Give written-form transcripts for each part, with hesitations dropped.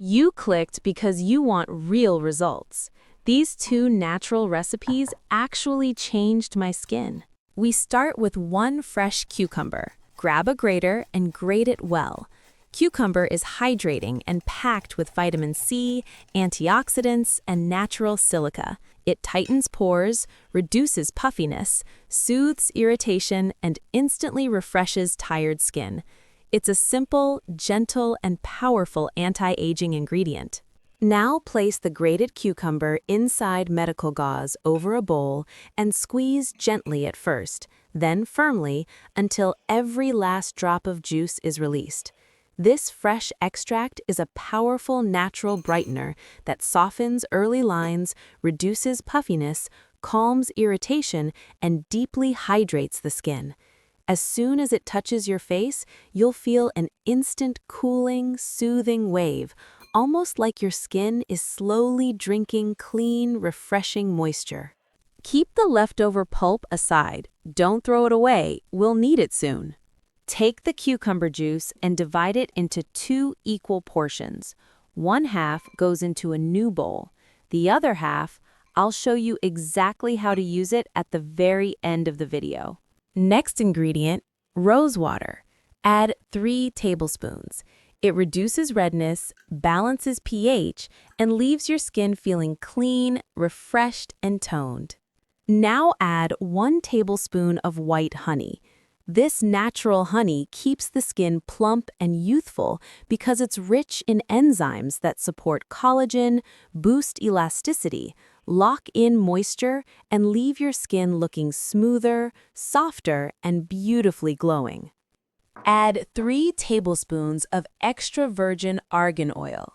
You clicked because you want real results. These two natural recipes actually changed my skin. We start with one fresh cucumber. Grab a grater and grate it well. Cucumber is hydrating and packed with vitamin C, antioxidants, and natural silica. It tightens pores, reduces puffiness, soothes irritation, and instantly refreshes tired skin. It's a simple, gentle, and powerful anti-aging ingredient. Now place the grated cucumber inside medical gauze over a bowl and squeeze gently at first, then firmly until every last drop of juice is released. This fresh extract is a powerful natural brightener that softens early lines, reduces puffiness, calms irritation, and deeply hydrates the skin. As soon as it touches your face, you'll feel an instant cooling, soothing wave, almost like your skin is slowly drinking clean, refreshing moisture. Keep the leftover pulp aside. Don't throw it away. We'll need it soon. Take the cucumber juice and divide it into 2 equal portions. One half goes into a new bowl. The other half, I'll show you exactly how to use it at the very end of the video. Next ingredient, rose water. Add 3 tablespoons. It reduces redness, balances pH, and leaves your skin feeling clean, refreshed, and toned. Now add 1 tablespoon of white honey. This natural honey keeps the skin plump and youthful because it's rich in enzymes that support collagen, boost elasticity, lock in moisture, and leave your skin looking smoother, softer, and beautifully glowing. Add 3 tablespoons of extra virgin argan oil.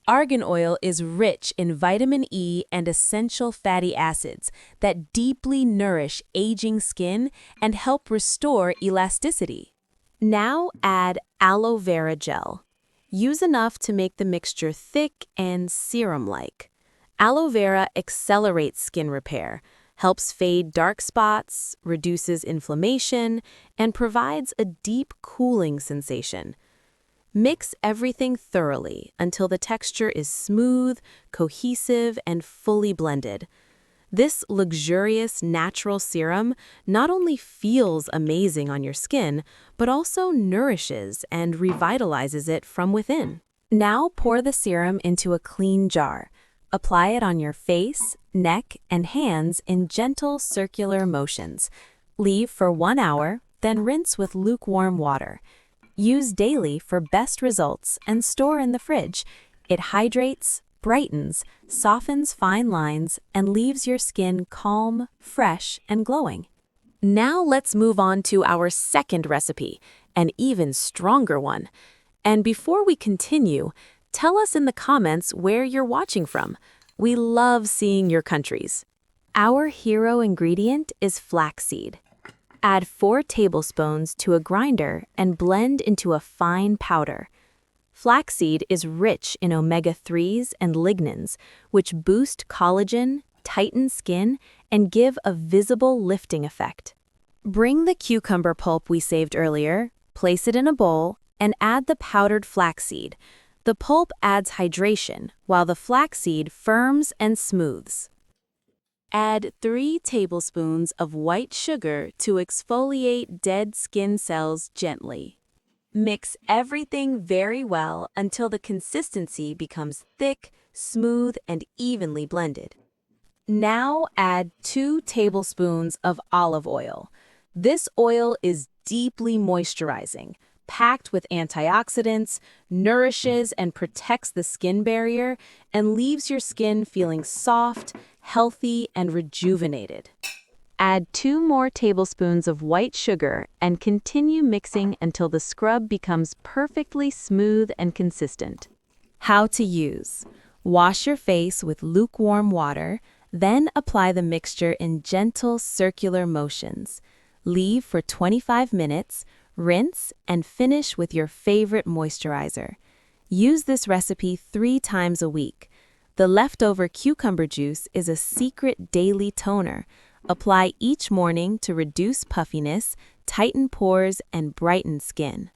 Argan oil is rich in vitamin E and essential fatty acids that deeply nourish aging skin and help restore elasticity. Now add aloe vera gel. Use enough to make the mixture thick and serum-like. Aloe vera accelerates skin repair, helps fade dark spots, reduces inflammation, and provides a deep cooling sensation. Mix everything thoroughly until the texture is smooth, cohesive, and fully blended. This luxurious natural serum not only feels amazing on your skin, but also nourishes and revitalizes it from within. Now pour the serum into a clean jar. Apply it on your face, neck, and hands in gentle circular motions. Leave for 1 hour, then rinse with lukewarm water. Use daily for best results and store in the fridge. It hydrates, brightens, softens fine lines, and leaves your skin calm, fresh, and glowing. Now let's move on to our second recipe, an even stronger one. And before we continue, tell us in the comments where you're watching from. We love seeing your countries. Our hero ingredient is flaxseed. Add 4 tablespoons to a grinder and blend into a fine powder. Flaxseed is rich in omega-3s and lignans, which boost collagen, tighten skin, and give a visible lifting effect. Bring the cucumber pulp we saved earlier, place it in a bowl, and add the powdered flaxseed. The pulp adds hydration, while the flaxseed firms and smooths. Add 3 tablespoons of white sugar to exfoliate dead skin cells gently. Mix everything very well until the consistency becomes thick, smooth, and evenly blended. Now add 2 tablespoons of olive oil. This oil is deeply moisturizing, packed with antioxidants, nourishes and protects the skin barrier, and leaves your skin feeling soft, healthy, and rejuvenated. Add 2 more tablespoons of white sugar and continue mixing until the scrub becomes perfectly smooth and consistent. How to use: wash your face with lukewarm water, then apply the mixture in gentle circular motions. Leave for 25 minutes, rinse, and finish with your favorite moisturizer. Use this recipe 3 times a week. The leftover cucumber juice is a secret daily toner. Apply each morning to reduce puffiness, tighten pores, and brighten skin.